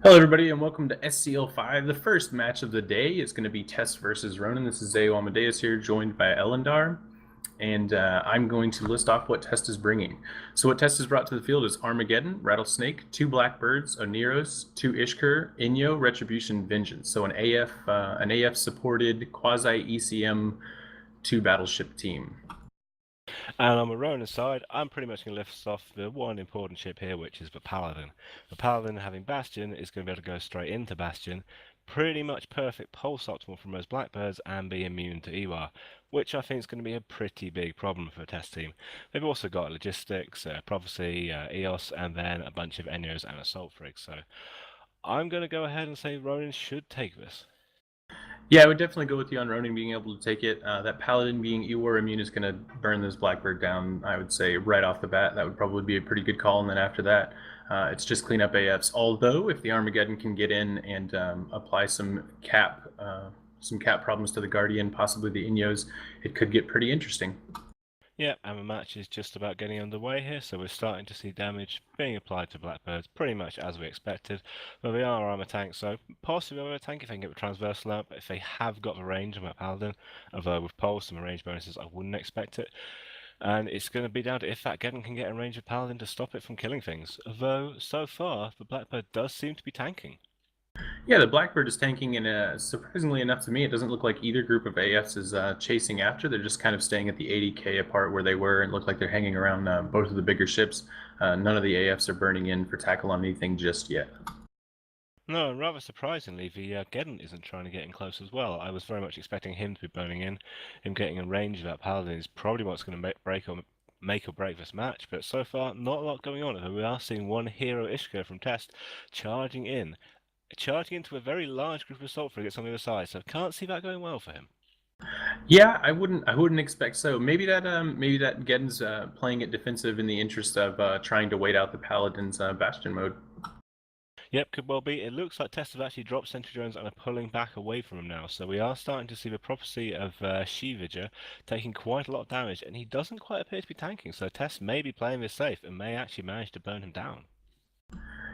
Hello, everybody, and welcome to SCL5. The first match of the day is going to be Test versus Ronin. This is Zayo Amadeus here, joined by Elendar, and I'm going to list off what Test is bringing. So, what Test has brought to the field is Armageddon, Rattlesnake, 2 Blackbirds, Oneros, 2 Ishkur, Inyo, Retribution, Vengeance. So, an AF supported quasi ECM 2 battleship team. And on the Ronin side, I'm pretty much going to lift off the one important ship here, which is the Paladin. The Paladin, having Bastion, is going to be able to go straight into Bastion. Pretty much perfect pulse optimal from those Blackbirds and be immune to EWA, which I think is going to be a pretty big problem for a test team. They've also got Logistics, Prophecy, EOS, and then a bunch of Enyos and Assault Frigs. So I'm going to go ahead and say Ronin should take this. Yeah, I would definitely go with you on Ronin being able to take it. That Paladin being EWAR immune is going to burn this Blackbird down, I would say, right off the bat. That would probably be a pretty good call. And then after that, it's just clean up AFs. Although, if the Armageddon can get in and apply some cap problems to the Guardian, possibly the Inyos, it could get pretty interesting. Yeah, and the match is just about getting underway here, so we're starting to see damage being applied to Blackbirds pretty much as we expected. But they are armor tanks, so possibly armor tank if they can get the transversal out, but if they have got the range on that Paladin, although with pulse and the range bonuses, I wouldn't expect it. And it's going to be down to if that Geddon can get in range of Paladin to stop it from killing things. Although, so far, the Blackbird does seem to be tanking. Yeah, the Blackbird is tanking, and surprisingly enough to me, it doesn't look like either group of AFs is chasing after. They're just kind of staying at the 80K apart where they were, and look like they're hanging around both of the bigger ships. None of the AFs are burning in for tackle on anything just yet. No, and rather surprisingly, the Geddon isn't trying to get in close as well. I was very much expecting him to be burning in. Him getting in range of that Paladin is probably what's going to make or break this match, but so far, not a lot going on. Although we are seeing one hero Ishka from Test charging into a very large group of assault frigates on the other side, so can't see that going well for him. Yeah, I wouldn't expect so. Maybe that Geddon's playing it defensive in the interest of trying to wait out the Paladin's Bastion mode. Yep, could well be. It looks like Test have actually dropped sentry drones and are pulling back away from him now, so we are starting to see the prophecy of Shivager taking quite a lot of damage, and he doesn't quite appear to be tanking, so Test may be playing this safe and may actually manage to burn him down.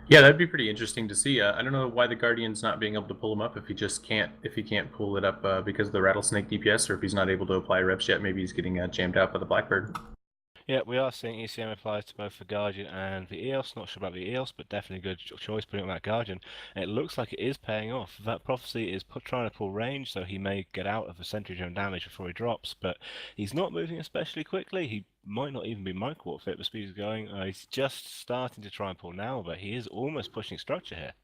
Yeah, that'd be pretty interesting to see. I don't know why the Guardian's not being able to pull him up if he can't pull it up because of the Rattlesnake DPS, or if he's not able to apply reps yet. Maybe he's getting jammed out by the Blackbird. Yeah, we are seeing ECM applies to both the Guardian and the EOS. Not sure about the EOS, but definitely a good choice putting on that Guardian. And it looks like it is paying off. That Prophecy is trying to pull range, so he may get out of the sentry drone damage before he drops, but he's not moving especially quickly. He might not even be micro fit, the speed he's going. He's just starting to try and pull now, but he is almost pushing structure here.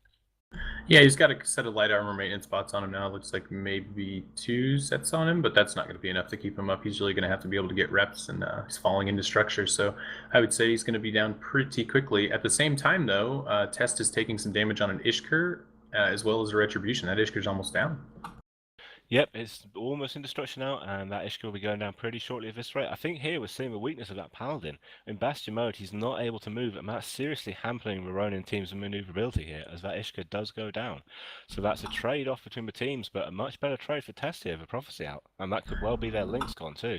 Yeah, he's got a set of light armor maintenance bots on him now. It looks like maybe 2 sets on him, but that's not going to be enough to keep him up. He's really going to have to be able to get reps, and he's falling into structure. So I would say he's going to be down pretty quickly. At the same time, though, Test is taking some damage on an Ishkur as well as a Retribution. That Ishkur's almost down. Yep, it's almost in destruction now, and that Ishka will be going down pretty shortly at this rate. I think here we're seeing the weakness of that Paladin. In Bastion mode, he's not able to move, and that's seriously hampering the Ronin team's maneuverability here, as that Ishka does go down. So that's a trade-off between the teams, but a much better trade for Test here, the Prophecy out. And that could well be their Lynx con too.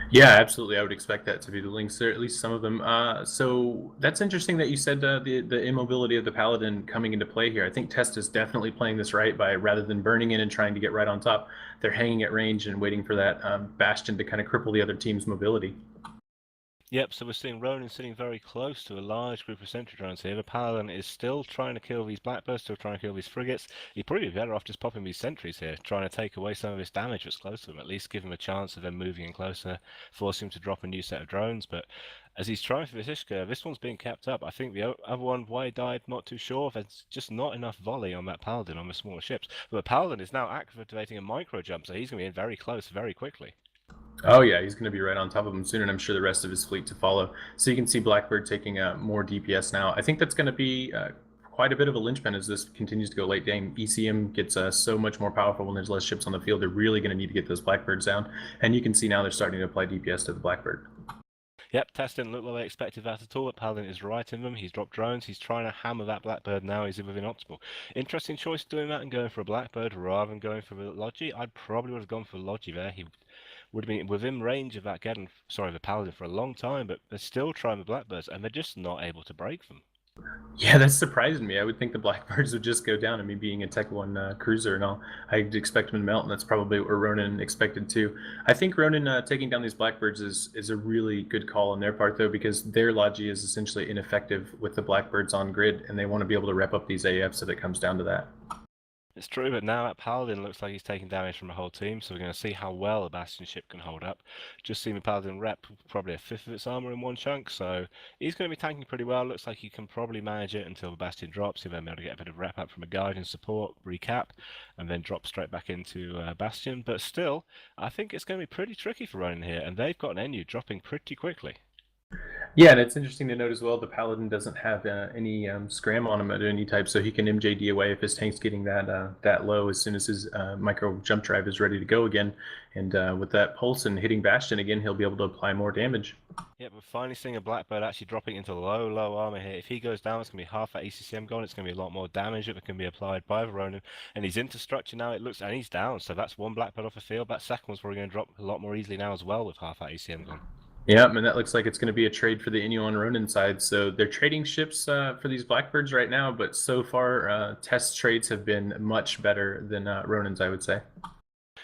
Yeah, absolutely. I would expect that to be the links, or at least some of them. So that's interesting that you said the immobility of the Paladin coming into play here. I think Test is definitely playing this right by rather than burning in and trying to get right on top, they're hanging at range and waiting for that Bastion to kind of cripple the other team's mobility. Yep, so we're seeing Ronin sitting very close to a large group of sentry drones here. The Paladin is still trying to kill these Blackbirds, still trying to kill these frigates. He'd probably be better off just popping these sentries here, trying to take away some of his damage that's close to him, at least give him a chance of them moving in closer, force him to drop a new set of drones. But as he's trying for this Ishka, this one's being kept up. I think the other one, why he died, not too sure. There's just not enough volley on that Paladin on the smaller ships. But the Paladin is now activating a micro jump, so he's going to be in very close very quickly. Oh yeah, he's going to be right on top of him soon, and I'm sure the rest of his fleet to follow. So you can see Blackbird taking more DPS now. I think that's going to be quite a bit of a linchpin as this continues to go late game. ECM gets so much more powerful when there's less ships on the field. They're really going to need to get those Blackbirds down, and you can see now they're starting to apply DPS to the Blackbird. Yep, Test didn't look like they expected that at all, but Paladin is right in them. He's dropped drones. He's trying to hammer that Blackbird now. He's within optimal. Interesting choice doing that and going for a Blackbird rather than going for the Logi. I probably would have gone for Logi there. He would have been within range of that the Paladin for a long time, but they're still trying the Blackbirds, and they're just not able to break them. Yeah, that's surprising me. I would think the Blackbirds would just go down. I mean, being a Tech 1 cruiser and all, I'd expect them to melt, and that's probably what Ronin expected too. I think Ronin taking down these Blackbirds is a really good call on their part, though, because their Logi is essentially ineffective with the Blackbirds on grid, and they want to be able to rep up these AFs if it comes down to that. It's true, but now that Paladin looks like he's taking damage from a whole team, so we're going to see how well a Bastion ship can hold up. Just seen the Paladin rep probably a fifth of its armor in one chunk, so he's going to be tanking pretty well. Looks like he can probably manage it until the Bastion drops. He'll then be able to get a bit of rep up from a Guardian support, recap, and then drop straight back into Bastion. But still, I think it's going to be pretty tricky for Ronin here, and they've got an NU dropping pretty quickly. Yeah, and it's interesting to note as well, the Paladin doesn't have any scram on him at any type, so he can MJD away if his tank's getting that low as soon as his micro jump drive is ready to go again. And with that pulse and hitting Bastion again, he'll be able to apply more damage. Yeah, we're finally seeing a Blackbird actually dropping into low armor here. If he goes down, it's going to be half that ECCM gone. It's going to be a lot more damage that can be applied by the Ronin. And he's into structure now, it looks, and he's down. So that's one Blackbird off the field. That second one's probably going to drop a lot more easily now as well with half that ECM gone. Yeah, and that looks like it's going to be a trade for the Inu on Ronin side. So they're trading ships for these Blackbirds right now, but so far test trades have been much better than Ronin's, I would say.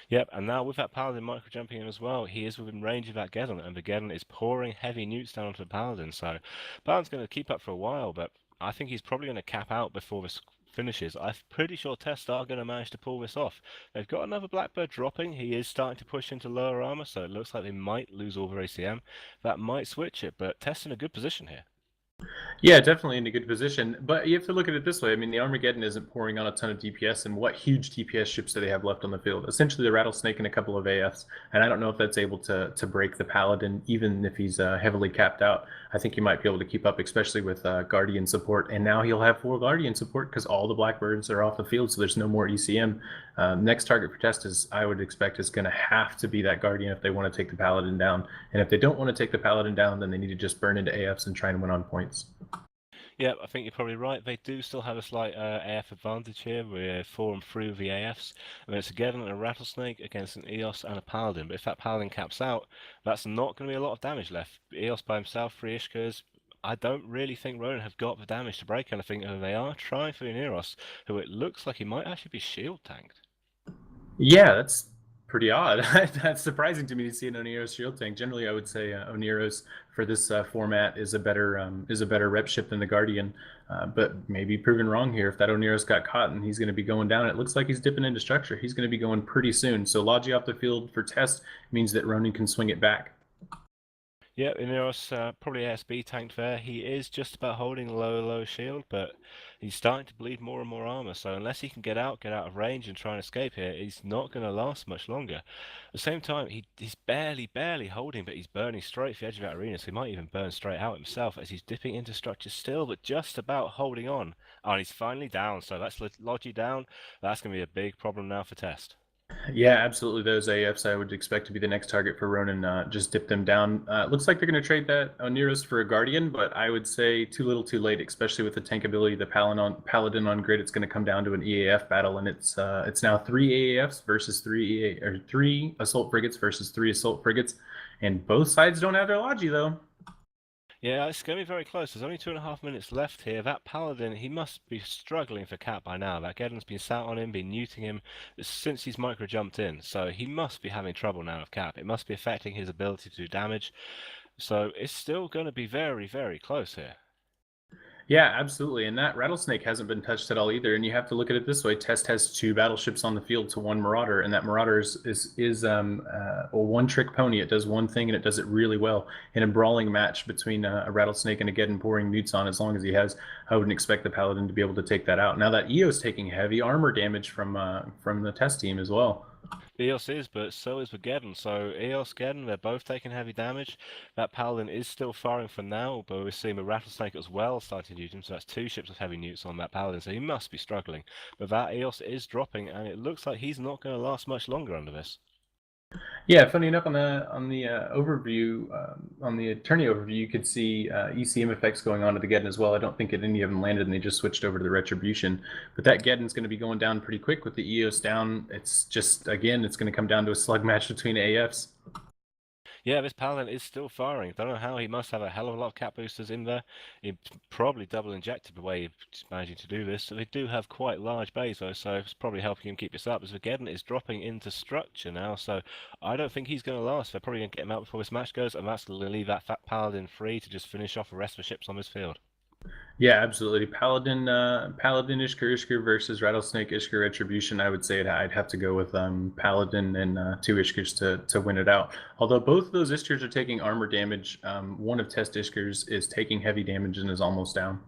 Yep, and now with that Paladin micro jumping in as well, he is within range of that Geddon, and the Geddon is pouring heavy nukes down onto the Paladin. So Paladin's going to keep up for a while, but I think he's probably going to cap out before this finishes. I'm pretty sure Test are going to manage to pull this off. They've got another Blackbird dropping. He is starting to push into lower armor, so it looks like they might lose all their ACM. That might switch it, but Test in a good position here. Yeah, definitely in a good position. But you have to look at it this way. I mean, the Armageddon isn't pouring on a ton of DPS, and what huge DPS ships do they have left on the field? Essentially, the Rattlesnake and a couple of AFs. And I don't know if that's able to break the Paladin, even if he's heavily capped out. I think he might be able to keep up, especially with Guardian support. And now he'll have 4 Guardian support because all the Blackbirds are off the field, so there's no more ECM. Next target for Test is, I would expect, is going to have to be that Guardian if they want to take the Paladin down. And if they don't want to take the Paladin down, then they need to just burn into AFs and try and win on points. Yeah, I think you're probably right. They do still have a slight AF advantage here. We're 4 and 3 with the AFs. And it's a Geddon and a Rattlesnake against an EOS and a Paladin. But if that Paladin caps out, that's not going to be a lot of damage left. EOS by himself, 3 Ishkas. I don't really think Ronin have got the damage to break anything. They are trying for the Neros, who it looks like he might actually be shield tanked. Yeah, that's pretty odd. That's surprising to me to see an Onero's shield tank. Generally, I would say Onero's for this format is a better rep ship than the Guardian, but maybe proven wrong here. If that Onero's got caught and he's going to be going down, it looks like he's dipping into structure. He's going to be going pretty soon. So Logi off the field for Test means that Ronin can swing it back. Yeah, Ineos probably ASB tanked there. He is just about holding low shield, but he's starting to bleed more and more armor. So unless he can get out of range and try and escape here, he's not going to last much longer. At the same time, he's barely holding, but he's burning straight for the edge of that arena. So he might even burn straight out himself as he's dipping into structure still, but just about holding on. Oh, and he's finally down. So that's Logi down. That's going to be a big problem now for Test. Yeah, absolutely. Those AFs I would expect to be the next target for Ronin. Just dip them down. Looks like they're going to trade that Oneros for a Guardian, but I would say too little too late, especially with the tank ability, the Paladin on grid. It's going to come down to an EAF battle, and it's now 3 AAFs versus 3 assault frigates versus 3 assault frigates, and both sides don't have their Logi though. Yeah, it's going to be very close. There's only 2.5 minutes left here. That Paladin, he must be struggling for cap by now. That Geddon's been sat on him, been neuting him since he's micro jumped in. So he must be having trouble now with cap. It must be affecting his ability to do damage. So it's still going to be very close here. Yeah, absolutely. And that Rattlesnake hasn't been touched at all either. And you have to look at it this way: Test has 2 battleships on the field to 1 Marauder, and that Marauder is a one-trick pony. It does one thing, and it does it really well. In a brawling match between a Rattlesnake and a Geddon pouring newts on, as long as he has, I wouldn't expect the Paladin to be able to take that out. Now that EO's taking heavy armor damage from the Test team as well. EOS is, but so is the Geddon. So EOS, Geddon, they're both taking heavy damage. That Paladin is still firing for now, but we're seeing the Rattlesnake as well starting to use him. So that's 2 ships of heavy newts on that Paladin. So he must be struggling. But that EOS is dropping, and it looks like he's not going to last much longer under this. Yeah, funny enough, on the overview, on the attorney overview, you could see ECM effects going on to the Geddon as well. I don't think any of them landed, and they just switched over to the Retribution. But that Geddon's going to be going down pretty quick with the EOS down. It's just, again, it's going to come down to a slug match between AFs. Yeah, this Paladin is still firing. Don't know how. He must have a hell of a lot of cap boosters in there. He probably double injected the way he's managing to do this. So they do have quite large bays though, so it's probably helping him keep this up. As Geddon is dropping into structure now, so I don't think he's going to last. They're probably going to get him out before this match goes, and that's going to leave that fat Paladin free to just finish off the rest of the ships on this field. Yeah, absolutely. Paladin, Paladin Ishkur versus Rattlesnake Ishkur Retribution. I would say I'd have to go with Paladin and two Ishkurs to win it out. Although both of those Ishkurs are taking armor damage, one of Test Ishkurs is taking heavy damage and is almost down.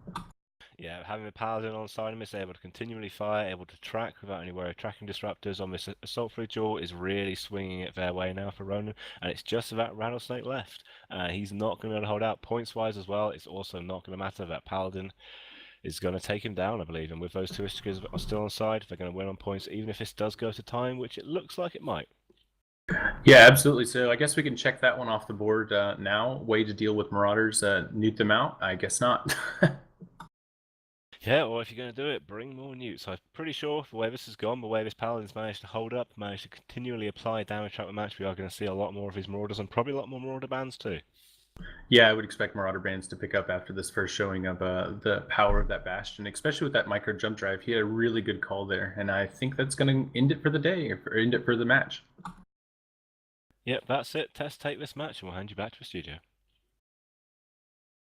Yeah, having a Paladin on side him is able to continually fire, able to track without any worry of tracking disruptors on this Assault Fleet Jaw is really swinging it their way now for Ronin, and it's just about Rattlesnake left. He's not going to be able to hold out points-wise as well. It's also not going to matter that Paladin is going to take him down, I believe, and with those two Ishkars are still on side, they're going to win on points, even if this does go to time, which it looks like it might. Yeah, absolutely. So I guess we can check that one off the board now. Way to deal with Marauders, newt them out? I guess not. Yeah, or if you're going to do it, bring more newts. I'm pretty sure the way this has gone, the way this Paladin's managed to hold up, managed to continually apply damage throughout the match, we are going to see a lot more of his Marauders and probably a lot more Marauder bands too. Yeah, I would expect Marauder bands to pick up after this first showing of the power of that Bastion, especially with that micro jump drive. He had a really good call there, and I think that's going to end it for the day, or end it for the match. Yep, that's it. Test, take this match, and we'll hand you back to the studio.